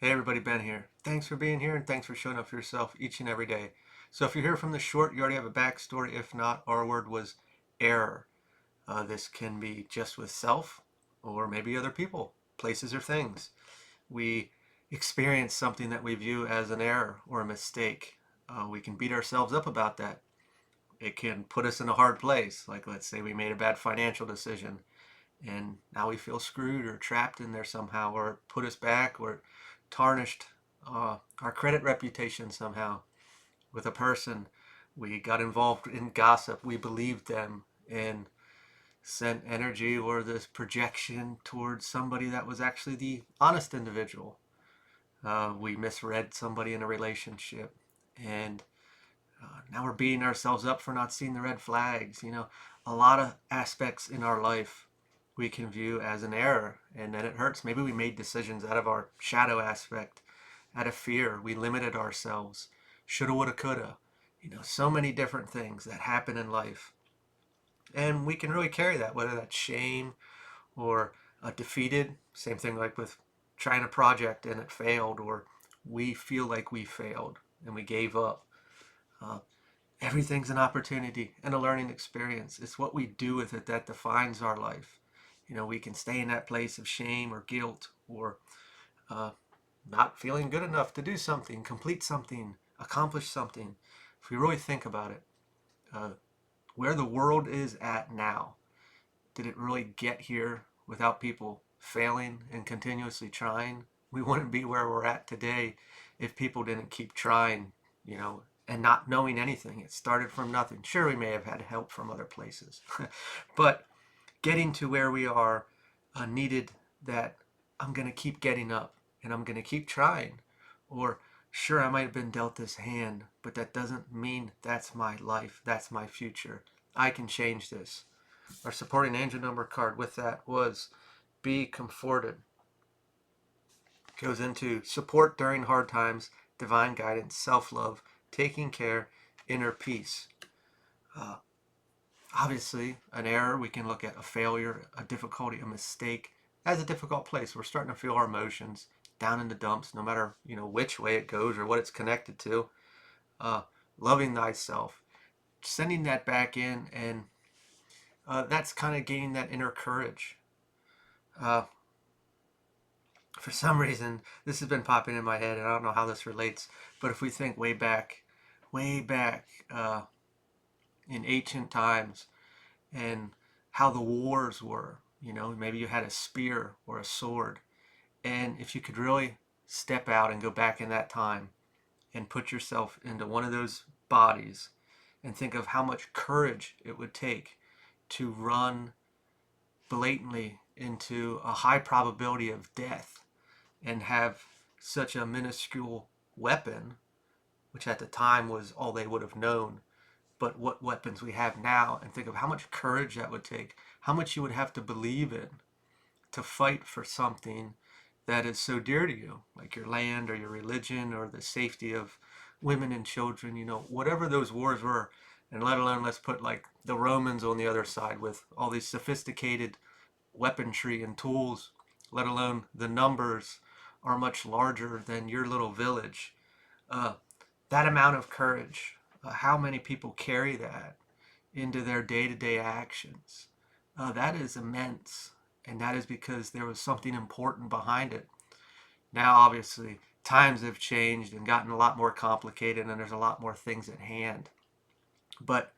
Hey everybody, Ben here. Thanks for being here and thanks for showing up for yourself each and every day. So if you hear from the short, you already have a backstory. If not, our word was error. This can be just with self or maybe other people, places, or things. We experience something that we view as an error or a mistake. We can beat ourselves up about that. It can put us in a hard place. Like, let's say we made a bad financial decision and now we feel screwed or trapped in there somehow, or it put us back, or it tarnished our credit reputation somehow with a person. We got involved in gossip. We believed them and sent energy or this projection towards somebody that was actually the honest individual. We misread somebody in a relationship, and now we're beating ourselves up for not seeing the red flags. A lot of aspects in our life we can view as an error, and then it hurts. Maybe we made decisions out of our shadow aspect, out of fear. We limited ourselves. Shoulda, woulda, coulda. So many different things that happen in life. And we can really carry that, whether that's shame or defeated. Same thing like with trying a project and it failed, or we feel like we failed and we gave up. Uh, Everything's an opportunity and a learning experience. It's what we do with it that defines our life. We can stay in that place of shame or guilt or uh, not feeling good enough to do something, complete something, accomplish something. If we really think about it, uh, where the world is at now, did it really get here without people failing and continuously trying? We wouldn't be where we're at today if people didn't keep trying, and not knowing anything. It started from nothing. Sure, we may have had help from other places, but getting to where we are needed that I'm going to keep getting up and I'm going to keep trying. Or, sure, I might have been dealt this hand, but that doesn't mean that's my life, that's my future. I can change this. Our supporting angel number card with that was be comforted. Goes into support during hard times, divine guidance, self-love, taking care, inner peace. Uh, Obviously, an error, we can look at a failure, a difficulty, a mistake as a difficult place. We're starting to feel our emotions down in the dumps, no matter which way it goes or what it's connected to. Uh, Loving thyself, sending that back in, and that's kind of gaining that inner courage. Uh, for some reason, this has been popping in my head, and I don't know how this relates, but if we think way back in ancient times, and how the wars were, maybe you had a spear or a sword, and if you could really step out and go back in that time and put yourself into one of those bodies and think of how much courage it would take to run blatantly into a high probability of death and have such a minuscule weapon, which at the time was all they would have known, but what weapons we have now, and think of how much courage that would take, how much you would have to believe in to fight for something that is so dear to you, like your land or your religion or the safety of women and children, whatever those wars were. And let alone, let's put like the Romans on the other side with all these sophisticated weaponry and tools, let alone the numbers are much larger than your little village. Uh, that amount of courage, how many people carry that into their day to day actions? That is immense. And that is because there was something important behind it. Now, obviously, times have changed and gotten a lot more complicated, and there's a lot more things at hand. But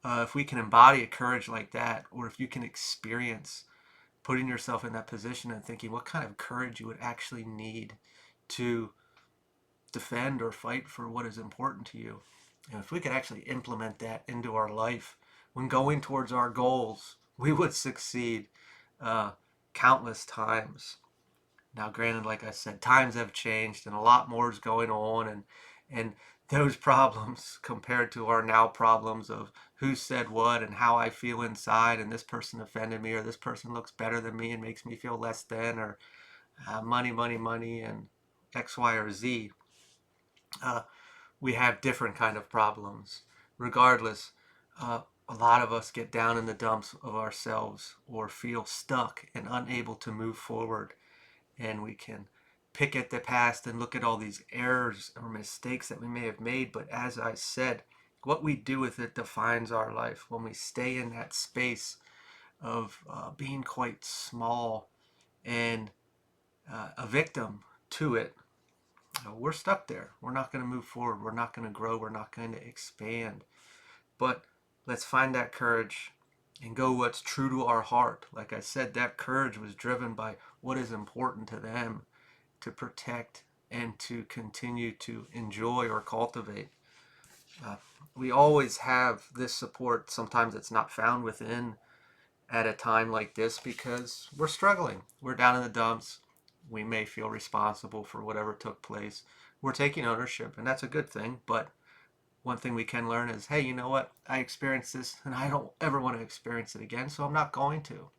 if we can embody a courage like that, or if you can experience putting yourself in that position and thinking what kind of courage you would actually need to defend or fight for what is important to you. And if we could actually implement that into our life when going towards our goals, we would succeed uh, countless times. Now, granted, like I said, times have changed and a lot more is going on, and those problems compared to our now problems of who said what and how I feel inside, and this person offended me, or this person looks better than me and makes me feel less than, or money, money, money, and X, Y, or Z. Uh, we have different kind of problems. Regardless, a lot of us get down in the dumps of ourselves or feel stuck and unable to move forward, and we can pick at the past and look at all these errors or mistakes that we may have made. But as I said, what we do with it defines our life. When we stay in that space of being quite small and a victim to it, we're stuck there. We're not going to move forward. We're not going to grow. We're not going to expand. But let's find that courage and go what's true to our heart. Like I said, that courage was driven by what is important to them to protect and to continue to enjoy or cultivate. Uh, we always have this support. Sometimes it's not found within at a time like this because we're struggling. We're down in the dumps. We may feel responsible for whatever took place. We're taking ownership, and that's a good thing. But one thing we can learn is, hey, you know what? I experienced this, and I don't ever want to experience it again, so I'm not going to.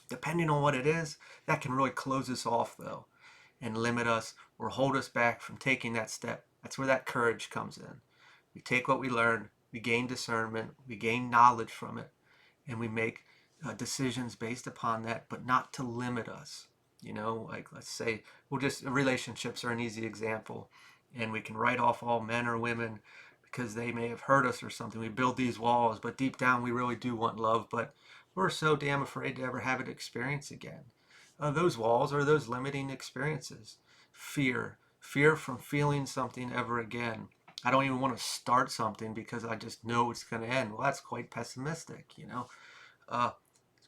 Depending on what it is, that can really close us off, though, and limit us or hold us back from taking that step. That's where that courage comes in. We take what we learn, we gain discernment, we gain knowledge from it, and we make decisions based upon that, but not to limit us. You know, like let's say, relationships are an easy example, and we can write off all men or women because they may have hurt us or something. We build these walls, but deep down we really do want love, but we're so damn afraid to ever have it experience again. Those walls are those limiting experiences. Fear from feeling something ever again. I don't even want to start something because I just know it's going to end. Well, that's quite pessimistic, you know. Uh,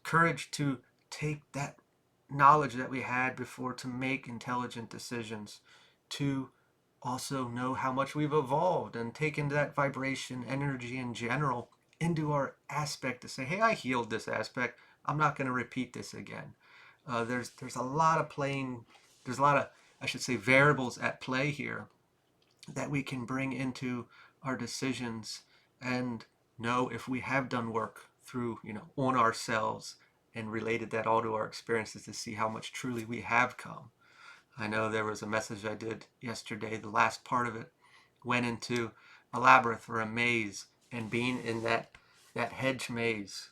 Courage to take that knowledge that we had before to make intelligent decisions, to also know how much we've evolved and taken that vibration, energy in general into our aspect to say, hey, I healed this aspect. I'm not going to repeat this again. There's a lot of there's a lot of, I should say, variables at play here that we can bring into our decisions and know if we have done work through, on ourselves and related that all to our experiences to see how much truly we have come. I know there was a message I did yesterday. The last part of it went into a labyrinth or a maze and being in that hedge maze,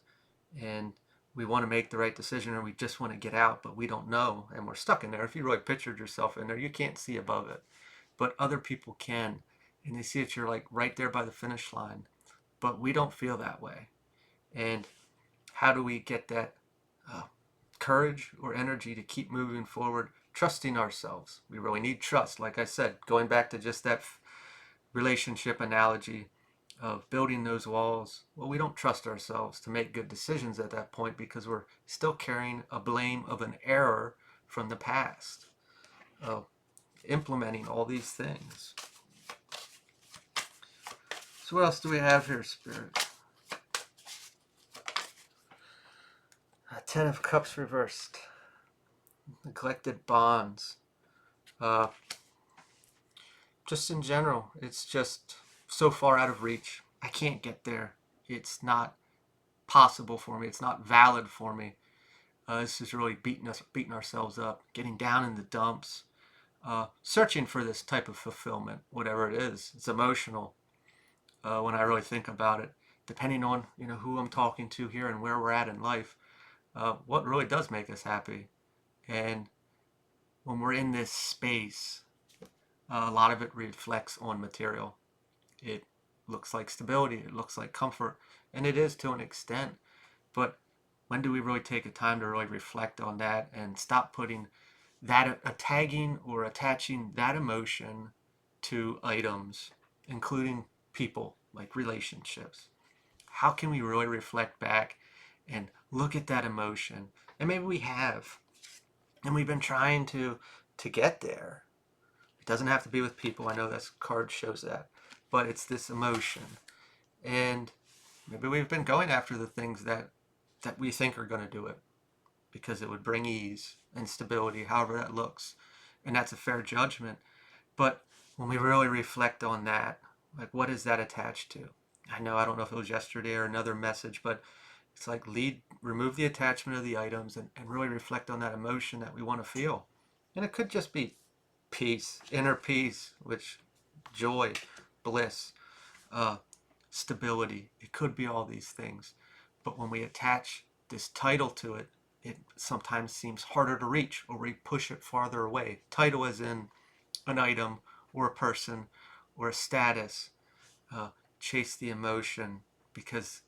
and we want to make the right decision or we just want to get out, but we don't know and we're stuck in there. If you really pictured yourself in there, you can't see above it, but other people can, and they see that you're like right there by the finish line, but we don't feel that way. And how do we get that uh, courage or energy to keep moving forward, trusting ourselves? We really need trust. Like I said, going back to just that relationship analogy of building those walls, well, we don't trust ourselves to make good decisions at that point because we're still carrying a blame of an error from the past. Implementing all these things. So what else do we have here, Spirit? Ten of Cups reversed. Neglected bonds. Just in general, it's just so far out of reach. I can't get there. It's not possible for me. It's not valid for me. This is really beating ourselves up, getting down in the dumps, searching for this type of fulfillment, whatever it is. It's emotional when I really think about it. Depending on who I'm talking to here and where we're at in life, what really does make us happy. And when we're in this space, a lot of it reflects on material. It looks like stability, it looks like comfort, and it is to an extent. But when do we really take a time to really reflect on that and stop putting that tagging or attaching that emotion to items, including people, like relationships? How can we really reflect back and look at that emotion? And maybe we have, and we've been trying to get there. It doesn't have to be with people. I know this card shows that, but it's this emotion. And maybe we've been going after the things that we think are going to do it because it would bring ease and stability, however that looks. And that's a fair judgment. But when we really reflect on that, like what is that attached to? I don't know if it was yesterday or another message, but it's like remove the attachment of the items and really reflect on that emotion that we want to feel. And it could just be peace, inner peace, which joy, bliss, stability. It could be all these things. But when we attach this title to it, it sometimes seems harder to reach, or we push it farther away. Title as in an item or a person or a status. Uh, Chase the emotion because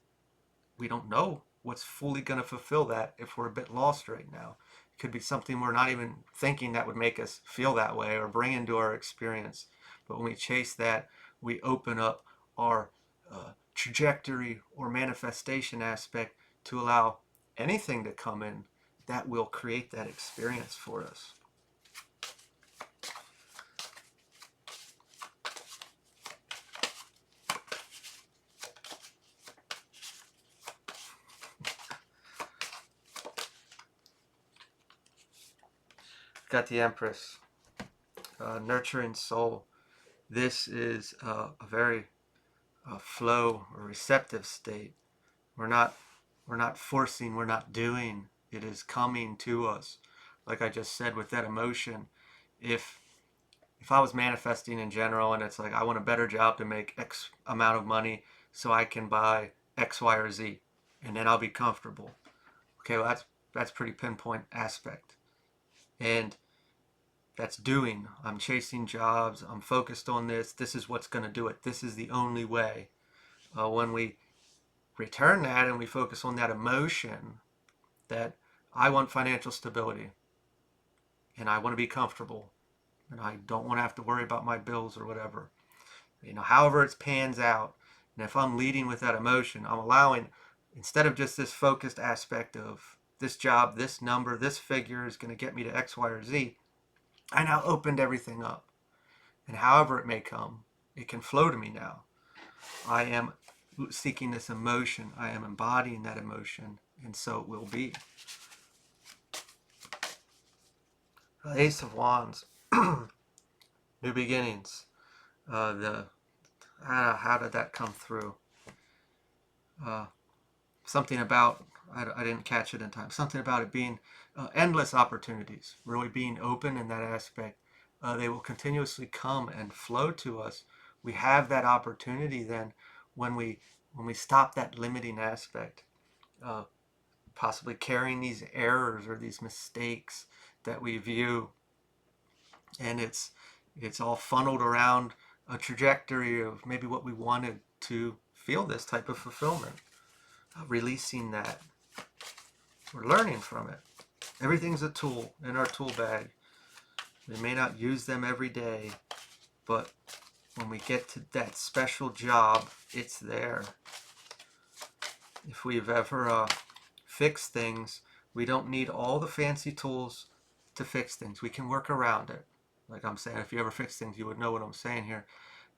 we don't know what's fully going to fulfill that if we're a bit lost right now. It could be something we're not even thinking that would make us feel that way or bring into our experience. But when we chase that, we open up our trajectory or manifestation aspect to allow anything to come in that will create that experience for us. Got the Empress, nurturing soul. This is a very flow or receptive state. We're not forcing, we're not doing. It is coming to us. Like I just said with that emotion, if I was manifesting in general and it's like I want a better job to make X amount of money so I can buy X, Y, or Z, and then I'll be comfortable. Okay, well that's pretty pinpoint aspect. And that's doing. I'm chasing jobs. I'm focused on this. This is what's going to do it. This is the only way. When we return that and we focus on that emotion, that I want financial stability and I want to be comfortable and I don't want to have to worry about my bills or whatever. However it pans out. And if I'm leading with that emotion, I'm allowing, instead of just this focused aspect of this job, this number, this figure is going to get me to X, Y, or Z, I now opened everything up. And however it may come, it can flow to me now. I am seeking this emotion. I am embodying that emotion. And so it will be. Ace of Wands. New beginnings. How did that come through? Something about, I didn't catch it in time, something about it being endless opportunities, really being open in that aspect. They will continuously come and flow to us. We have that opportunity then when we stop that limiting aspect, possibly carrying these errors or these mistakes that we view, and it's all funneled around a trajectory of maybe what we wanted to feel this type of fulfillment. Releasing that. We're learning from it. Everything's a tool in our tool bag. We may not use them every day, but when we get to that special job, it's there. If we've ever fixed things, we don't need all the fancy tools to fix things. We can work around it. Like I'm saying, if you ever fix things, you would know what I'm saying here.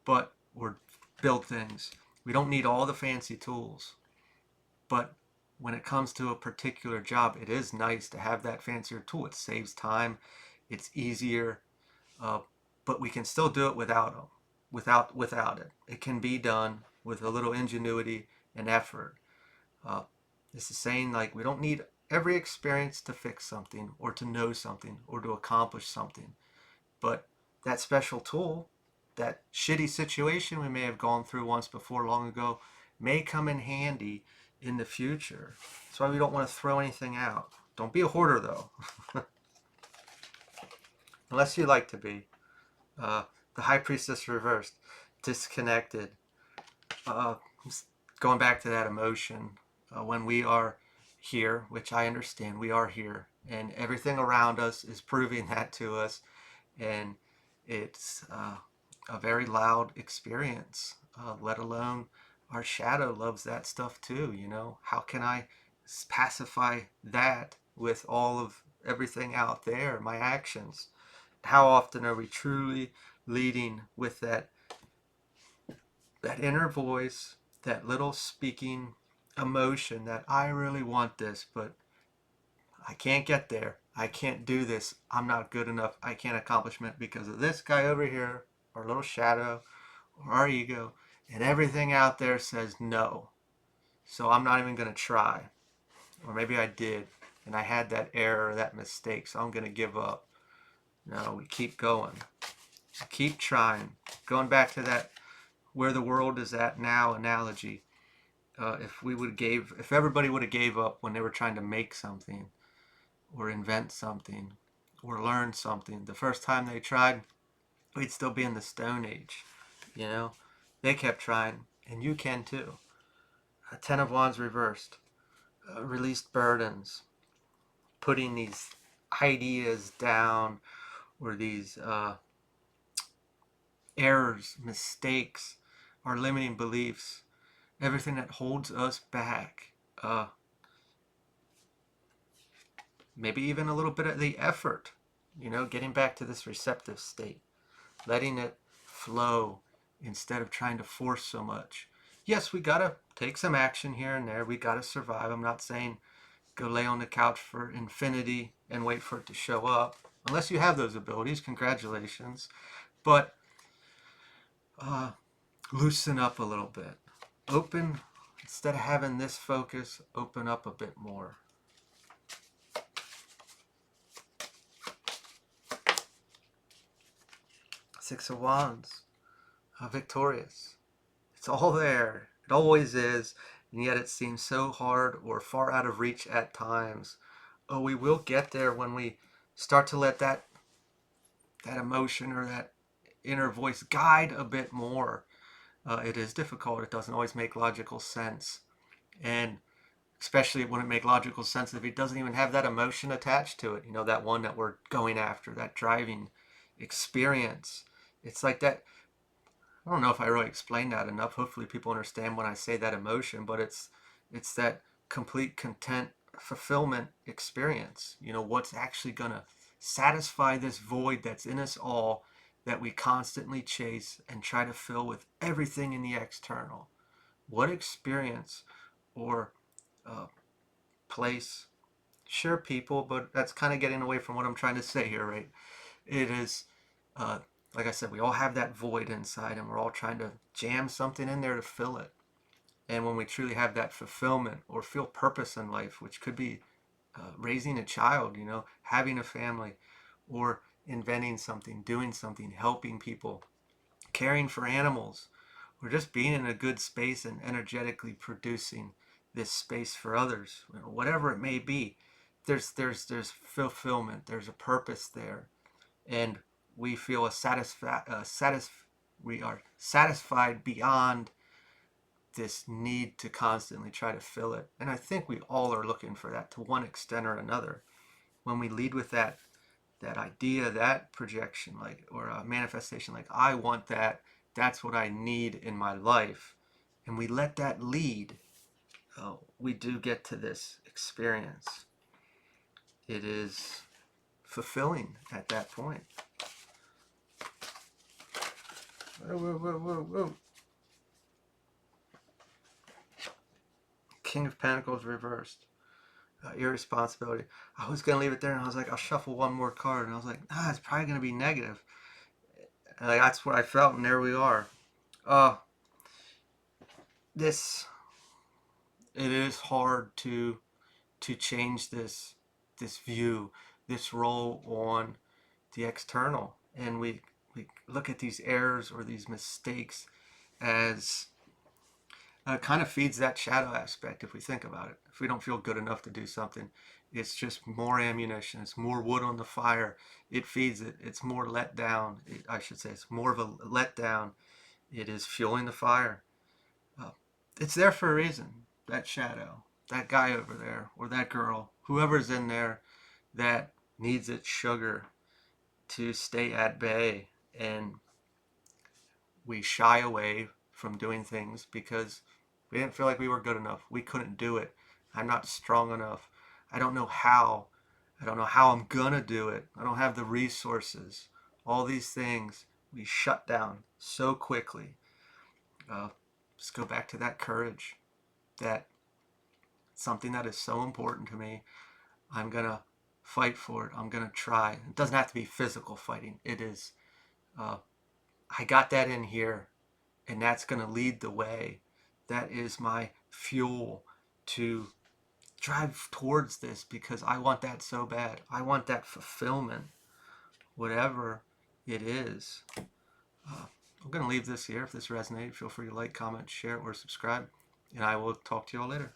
But or build things. We don't need all the fancy tools. But when it comes to a particular job, it is nice to have that fancier tool. It saves time. It's easier. But we can still do it without it. It can be done with a little ingenuity and effort. This is saying, like, we don't need every experience to fix something or to know something or to accomplish something. But that special tool, that shitty situation we may have gone through once before long ago, may come in handy in the future. That's why we don't want to throw anything out. Don't be a hoarder, though. Unless you like to be. The High Priestess reversed. Disconnected. Going back to that emotion. When we are here, which I understand, we are here. And everything around us is proving that to us. And it's a very loud experience, let alone our shadow loves that stuff too. How can I pacify that with all of everything out there, my actions? How often are we truly leading with that inner voice, that little speaking emotion that I really want this, but I can't get there. I can't do this. I'm not good enough. I can't accomplish it because of this guy over here, our little shadow, or our ego. And everything out there says no. So I'm not even going to try. Or maybe I did, and I had that error, that mistake, so I'm going to give up. No, we keep going. Keep trying. Going back to that where the world is at now analogy. If everybody would have gave up when they were trying to make something, or invent something or learn something. The first time they tried, we'd still be in the Stone Age. You know, they kept trying, and you can too. Ten of Wands reversed, released burdens, putting these ideas down, or these errors, mistakes, our limiting beliefs, everything that holds us back. Maybe even a little bit of the effort, getting back to this receptive state, letting it flow instead of trying to force so much. Yes, we gotta take some action here and there. We gotta survive. I'm not saying go lay on the couch for infinity and wait for it to show up. Unless you have those abilities, congratulations. But loosen up a little bit. Open, instead of having this focus, open up a bit more. Six of Wands, victorious. It's all there. It always is, and yet it seems so hard or far out of reach at times. Oh, we will get there when we start to let that emotion or that inner voice guide a bit more. It is difficult. It doesn't always make logical sense, and especially it wouldn't make logical sense if it doesn't even have that emotion attached to it. That one that we're going after, that driving experience. It's like that. I don't know if I really explained that enough. Hopefully people understand when I say that emotion, but it's that complete content fulfillment experience. What's actually going to satisfy this void that's in us all, that we constantly chase and try to fill with everything in the external. What experience or place, sure, people, but that's kind of getting away from what I'm trying to say here, right? It is like I said, we all have that void inside, and we're all trying to jam something in there to fill it. And when we truly have that fulfillment or feel purpose in life, which could be raising a child, having a family, or inventing something, doing something, helping people, caring for animals, or just being in a good space and energetically producing this space for others, whatever it may be, there's fulfillment, there's a purpose there, and we feel we are satisfied beyond this need to constantly try to fill it. And I think we all are looking for that to one extent or another. When we lead with that idea, that projection, like, or a manifestation, like, I want that, that's what I need in my life, and we let that lead, we do get to this experience. It is fulfilling at that point. Whoa. King of Pentacles reversed. Irresponsibility. I was going to leave it there, and I was like, I'll shuffle one more card. And I was like, it's probably going to be negative. And that's what I felt, and there we are. It is hard to change this view, this role on the external. And we look at these errors or these mistakes as kind of feeds that shadow aspect. If we think about it, if we don't feel good enough to do something, it's just more ammunition, it's more wood on the fire. It feeds it. It's more let down. I should say it's more of a letdown. It is fueling the fire. It's there for a reason. That shadow, that guy over there, or that girl, whoever's in there that needs its sugar to stay at bay, and we shy away from doing things because we didn't feel like we were good enough. We couldn't do it. I'm not strong enough. I don't know how. I don't know how I'm gonna do it. I don't have the resources. All these things we shut down so quickly. Just go back to that courage, that something that is so important to me. I'm gonna fight for it. I'm gonna try. It doesn't have to be physical fighting. It is. I got that in here, and that's gonna lead the way. That is my fuel to drive towards this, because I want that so bad. I want that fulfillment, whatever it is. I'm going to leave this here. If this resonated, feel free to like, comment, share, or subscribe, and I will talk to you all later.